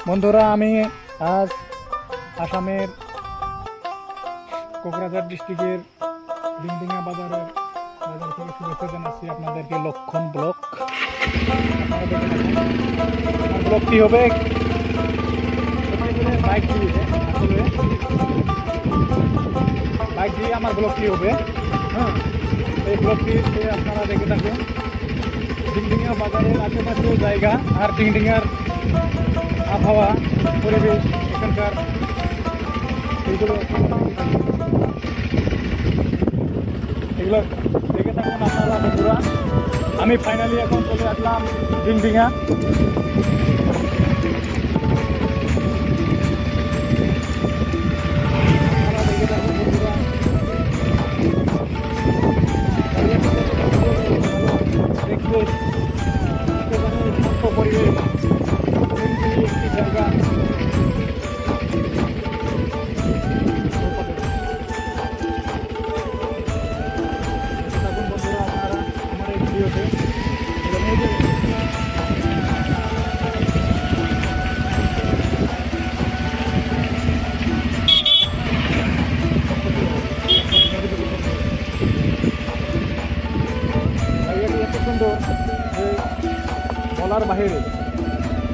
বন্ধুরা, আমি আজ আসামের কোকরাঝাড় ডিস্ট্রিক্টের ডিংডিঙা বাজার থেকে শুভেচ্ছা জানাচ্ছি আপনাদেরকে। লক্ষণ ব্লক, ব্লকটি হবে বাইক দিয়ে আমার ব্লকটি হবে। হ্যাঁ, এই ব্লকটিতে আপনারা দেখে থাকুন ডিংডিঙা বাজারের আশেপাশের জায়গা আর ডিংডিঙার আবহাওয়া, পরিবেশ, এখানকার এগুলো দেখে থাকুন আপনারা বন্ধুরা। আমি ফাইনালি এখন চলে আসলাম ডিংডিঙা। আপনারা দেখে থাকুন বন্ধুরা, দেখতে শান্ত পরিবেশ, একটি জায়গা। বলার বাহিরে,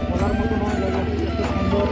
বলার মতো নয়, জায়গাটি এত সুন্দর।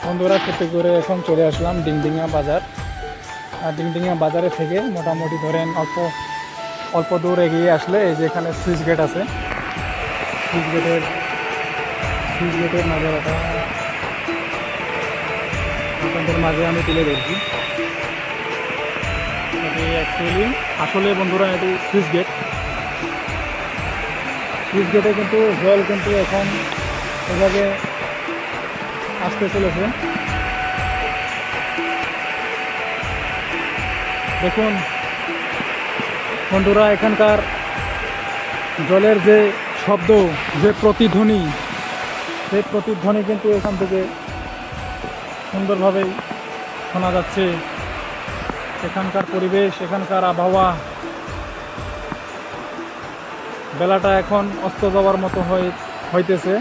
বন্ধুরা, খেতে করে এখন চলে আসলাম ডিংডিঙা বাজার। আর ডিংডিঙা বাজারে থেকে মোটামুটি ধরেন অল্প দূর এগিয়ে আসলে এই যে এখানে সুইচ গেট আছে। সুইচ গেটের নজরটা আপনাদের মাঝে আমি তুলে ধরছি। এটি অ্যাকচুয়ালি আসলে বন্ধুরা এটি সুইচ গেটে কিন্তু জল কিন্তু এখন এভাবে আসতে চলেছে। দেখুন বন্ধুরা, এখানকার জলের যে শব্দ, যে প্রতিধ্বনি, সেই প্রতিধ্বনি কিন্তু এখান থেকে সুন্দরভাবেই শোনা যাচ্ছে। এখানকার পরিবেশ, এখানকার আবহাওয়া। বেলাটা এখন অস্ত যাওয়ার মতো হইতেছে।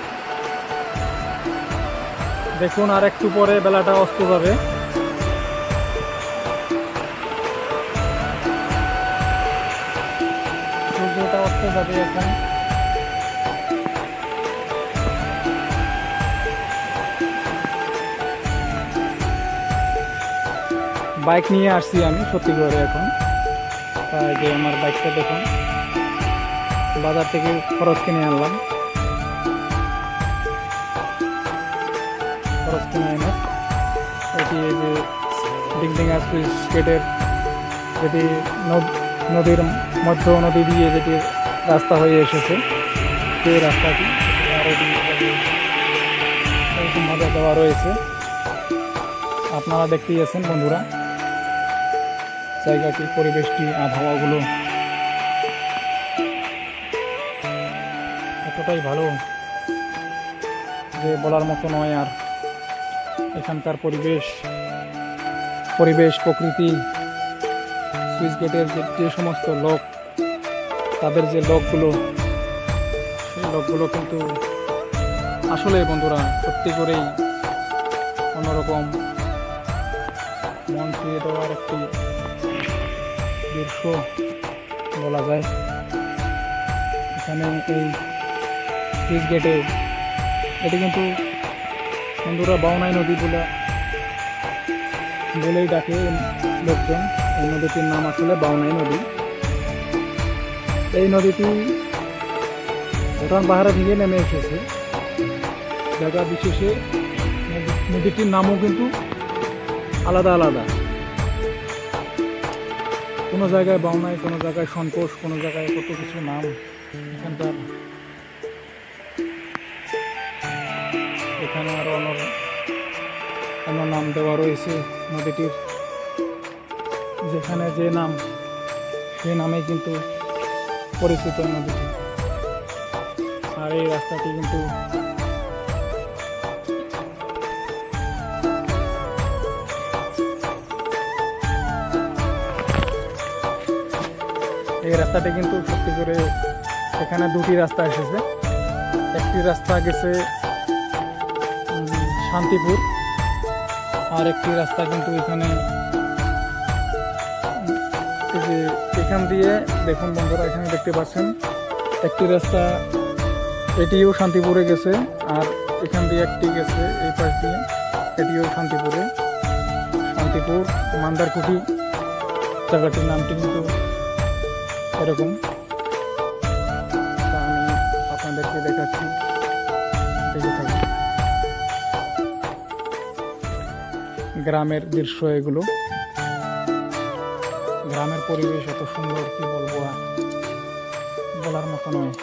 দেখুন আর একটু পরে বেলাটা অস্ত যাবে। সূর্যটা অস্ত যাবে এখন। বাইক নিয়ে আসছি আমি সত্যি করে এখন। তাই যে আমার বাইকটা দেখুন, বাজার থেকে খরচ কিনে আনলাম। খরচ কিনে এনে এটি এই যে ডিংডিঙা সুইচ গেটের যেটি নদীর নদী দিয়ে যেটি রাস্তা হয়ে এসেছে, সেই রাস্তাটি আরও এরকম মজা দেওয়া রয়েছে। আপনারা দেখতেই আছেন বন্ধুরা জায়গাটি, পরিবেশটি, আবহাওয়াগুলো এতটাই ভালো যে বলার মতো নয়। আর এখানকার পরিবেশ, প্রকৃতি, সুইচ গেটের যে সমস্ত লোক, তাদের যে লোকগুলো, সেই লোকগুলো কিন্তু আসলে বন্ধুরা সত্যি করেই অন্যরকম মন ছুঁয়ে দেওয়ার একটি দৃশ্য বলা যায়। এখানে এই সুইচ গেটে এটি কিন্তু বন্ধুরা বাউনাই নদী বলেই ডাকে লোকজন। এই নদীটির নাম আসলে বাউনাই নদী। এই নদীটি ভুটান পাহাড়ে থেকে নেমে এসেছে। জায়গা বিশেষে নদীটির নামও কিন্তু আলাদা আলাদা। কোনো জায়গায় বাউনাই, কোনো জায়গায় সন্তোষ, কোনো জায়গায় কত কিছু নাম এখানকার। এখানে আরো অন্য নাম দেওয়া রয়েছে নদীটির। যেখানে যে নাম, সে নামে কিন্তু পরিচিত নদীটি। আর এই রাস্তাটি কিন্তু সত্যি করে এখানে দুটি রাস্তা এসেছে। একটি রাস্তা গেছে শান্তিপুর, আর একটি রাস্তা কিন্তু এখানে এখান দিয়ে দেখুন বন্ধুরা, এখানে দেখতে পাচ্ছেন একটি রাস্তা, এটিও শান্তিপুরে গেছে। আর এখান দিয়ে একটি গেছে এই পাশ দিয়ে, এটিও শান্তিপুর মান্দারকুটি জায়গাটির নামটি কিন্তু এরকম। তা আমি আপনাদেরকে দেখাচ্ছি, দেখে থাকি। গ্রামের দৃশ্য এগুলো, গ্রামের পরিবেশ এত সুন্দর, কি বলবো, বলার মতো নয়।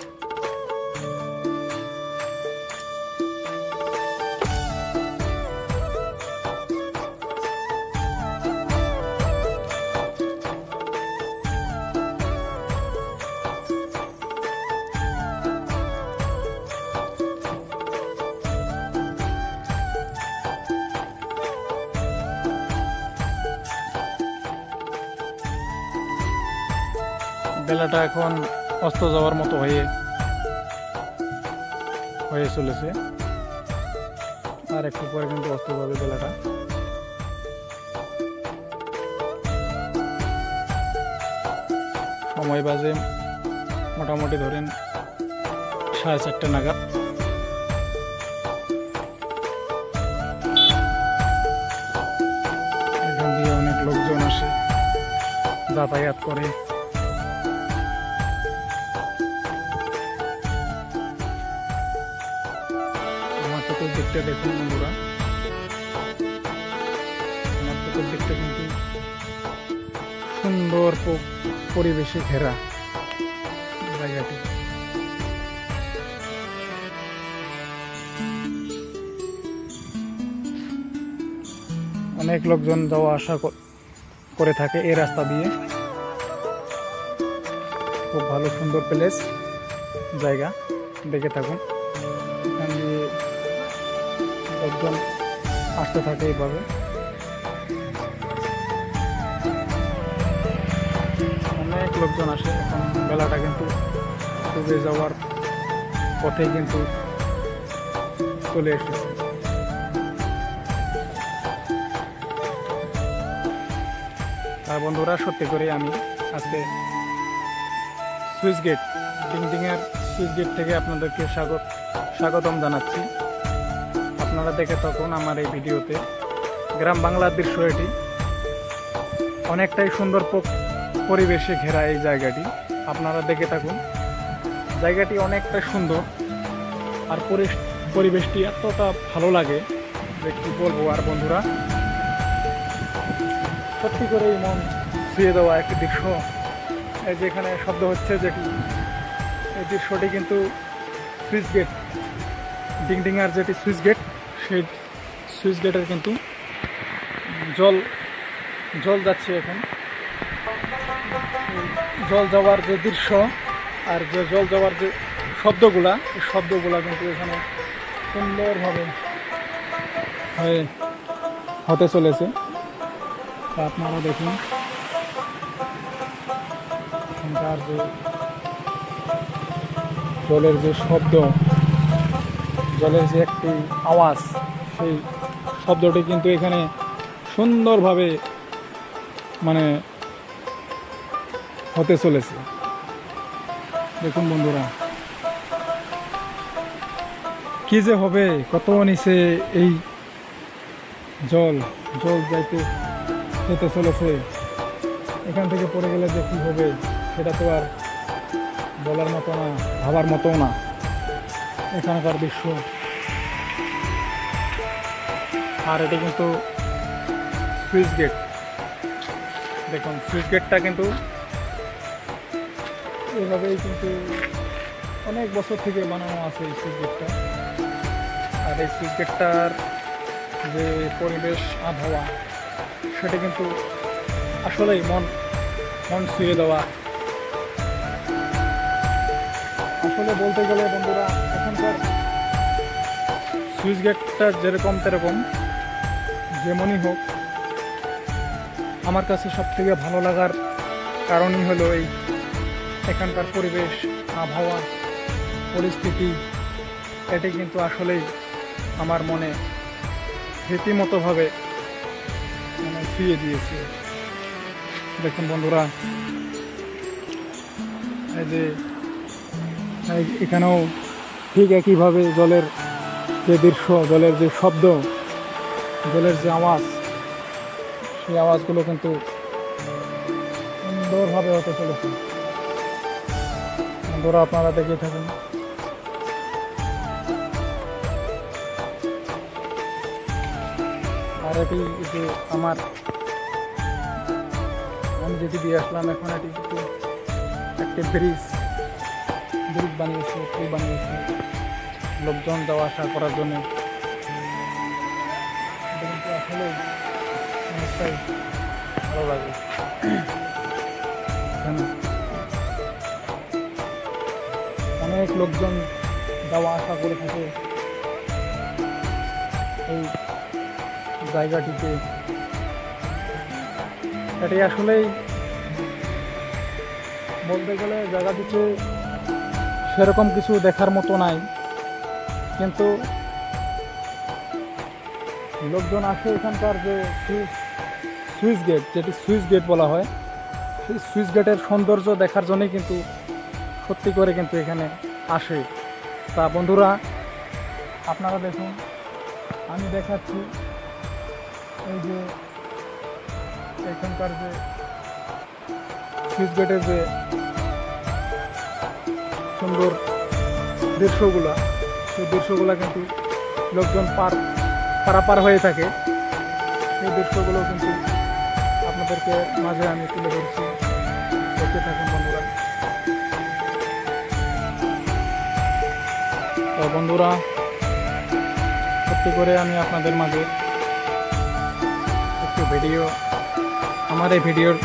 বেলাটা এখন অস্ত যাওয়ার মতো হয়ে চলেছে। আর একটু পরে কিন্তু অস্ত যাবে বেলাটা। সময় বাজে মোটামুটি ধরেন 4:30 নাগাদ। এখান দিয়ে অনেক লোকজন আসে, যাতায়াত করে। চতুর্দিকটা দেখুন বন্ধুরা, আমার চতুর্দিকটা কিন্তু সুন্দর পরিবেশে ঘেরা জায়গাটি। অনেক লোকজন যাওয়া আসা করে থাকে এই রাস্তা দিয়ে। খুব ভালো সুন্দর প্লেস, জায়গা, দেখে থাকুন। এখান দিয়ে লোকজন আসতে থাকে এইভাবে। অনেক লোকজন আসে। এখন বেলাটা কিন্তু ডুবে যাওয়ার পথে কিন্তু চলে এসেছে। আর বন্ধুরা, সত্যি করে আমি আজকে সুইচ গেট, ডিংডিংয়ের সুইচ গেট থেকে আপনাদেরকে স্বাগতম জানাচ্ছি। আপনারা দেখে থাকুন আমার এই ভিডিওতে। গ্রাম বাংলার দৃশ্য এটি, অনেকটাই সুন্দর পরিবেশে ঘেরা এই জায়গাটি। আপনারা দেখে থাকুন, জায়গাটি অনেকটা সুন্দর। আর পরিবেশটি এতটা ভালো লাগে যে কি বলবো। আর বন্ধুরা, সত্যি করেই মন ছুঁয়ে দেওয়া একটি দৃশ্য। এই যেখানে শব্দ হচ্ছে যেটি, এই দৃশ্যটি কিন্তু সুইচ গেট, ডিংডিংয়ের যেটি সুইচ গেট, সেই সুইচ গেটের কিন্তু জল যাচ্ছে। এখন জল যাওয়ার যে দৃশ্য আর যে জল যাওয়ার যে শব্দগুলা, এই শব্দগুলা কিন্তু এখানে সুন্দরভাবে হতে চলেছে। আপনারা দেখুন এখানকার যে জলের যে শব্দ, জলের যে একটি আওয়াজ, সেই শব্দটি কিন্তু এখানে সুন্দরভাবে মানে হতে চলেছে। দেখুন বন্ধুরা, কি যে হবে, কত নিচে এই জল জল যাইতে যেতে চলেছে। এখান থেকে পড়ে গেলে যে কী হবে সেটা তো আর বলার মতো না, ভাবার মতো না এখানকার দৃশ্য। আর এটি কিন্তু সুইচ গেট। দেখুন সুইচ গেটটা কিন্তু এভাবেই কিন্তু অনেক বছর থেকে বানানো আছে এই সুইচ গেটটা। আর এই সুইচ গেটটার যে পরিবেশ আবহাওয়া সেটা কিন্তু আসলেই মন ছুঁয়ে দেওয়া। আসলে বলতে গেলে বন্ধুরা, এখানকার সুইচ গেটটা যেরকম তেরকম যেমনই হোক, আমার কাছে সব থেকে ভালো লাগার কারণই হলো এই এখানকার পরিবেশ, আবহাওয়া, পরিস্থিতি। এটি কিন্তু আসলেই আমার মনে রীতিমতোভাবে ছুঁয়ে দিয়েছে। দেখুন বন্ধুরা, এই যে এখানেও ঠিক একইভাবে জলের যে দৃশ্য, জলের যে শব্দ, জলের যে আওয়াজ, সেই আওয়াজগুলো কিন্তু সুন্দরভাবে হতে চলেছে। বন্ধুরা আপনারা দেখে থাকুন। আর এটি যে আমি যেটি দিয়ে আসলাম এখন, এটি কিন্তু একটি ব্রিজ বানিয়েছে, পুল বানিয়েছে লোকজন যাওয়া আসা করার জন্য। এটা কিন্তু আসলে অনেকটাই ভালো লাগে। অনেক লোকজন যাওয়া আসা করে থাকে এই জায়গাটিতে। এটি আসলেই বলতে গেলে জায়গাটিতে সেরকম কিছু দেখার মতো নাই, কিন্তু লোকজন আসে এখানকার যে সুইচ গেট, যেটি সুইচ গেট বলা হয়, সেই সুইচ গেটের সৌন্দর্য দেখার জন্যই কিন্তু সত্যি করে কিন্তু এখানে আসে। তা বন্ধুরা আপনারা দেখুন, আমি দেখাচ্ছি এই যে এখানকার যে সুইচ গেটের যে সুন্দর দৃশ্যগুলা, সেই দৃশ্যগুলা কিন্তু লোকজন পারাপার হয়ে থাকে। সেই দৃশ্যগুলো কিন্তু আপনাদেরকে মাঝে আমি তুলে ধরছি, দেখতে থাকুন বন্ধুরা। তো বন্ধুরা, সত্যি করে আমি আপনাদের মাঝে একটু আমার এই ভিডিওর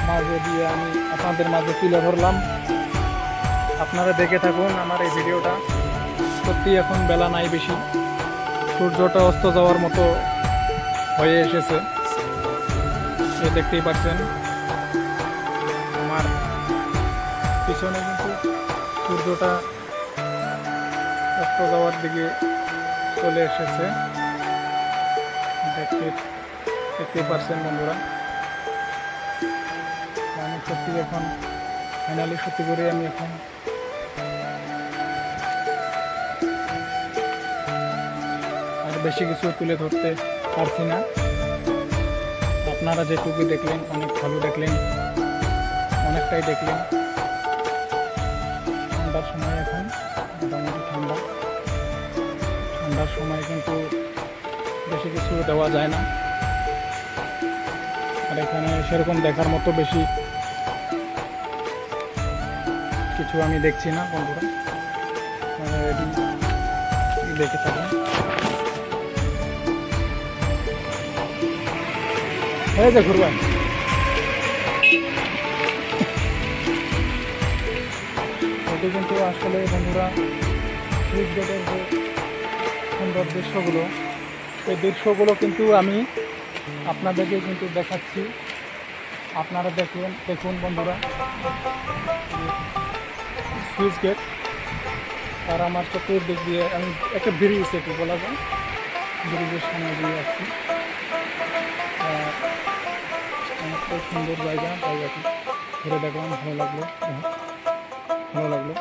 মাঝে দিয়ে আমি আপনাদের মাঝে তুলে ধরলাম। আপনারা দেখে থাকুন আমার এই ভিডিওটা। সত্যি এখন বেলা নাই বেশি, সূর্যটা অস্ত যাওয়ার মতো হয়ে এসেছে। এ দেখতেই পাচ্ছেন আমার পিছনে কিন্তু সূর্যটা অস্ত যাওয়ার দিকে চলে এসেছে, দেখতেই পাচ্ছেন বন্ধুরা। আমি সত্যি এখন ফাইনালি সত্যি করে আমি এখন আর বেশি কিছু তুলে ধরতে পারছি না। আপনারা যেটুকু দেখলেন অনেক ভালো দেখলেন, অনেকটাই দেখলেন। ঠান্ডার সময় এখন মোটামুটি ঠান্ডার সময় কিন্তু বেশি কিছু দেওয়া যায় না। আর এখানে সেরকম দেখার মতো বেশি কিছু আমি দেখছি না বন্ধুরা, দেখে থাকুন। এই যে ঘুরবেন, এটি কিন্তু আসলে বন্ধুরা সুইচ গেটের যে সুন্দর দৃশ্যগুলো, এই দৃশ্যগুলো কিন্তু আমি আপনাদেরকে কিন্তু দেখাচ্ছি। আপনারা দেখুন বন্ধুরা, সুইচ গেট। আর আমার চতুর্দিক দিয়ে আমি একটা ব্রিজ, এটি বলা যায়, ব্রিজের সামনে দিয়ে আসছি। অনেকটাই সুন্দর জায়গাটি। ঘুরে দেখলাম, ভালো লাগলো। ভালো লাগলো।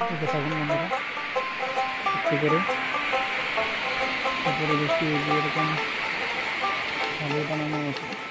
দেখতে থাকুন বন্ধুরা, একটু করে তারপরে বেশি এরকম ভালো বানানো আছে।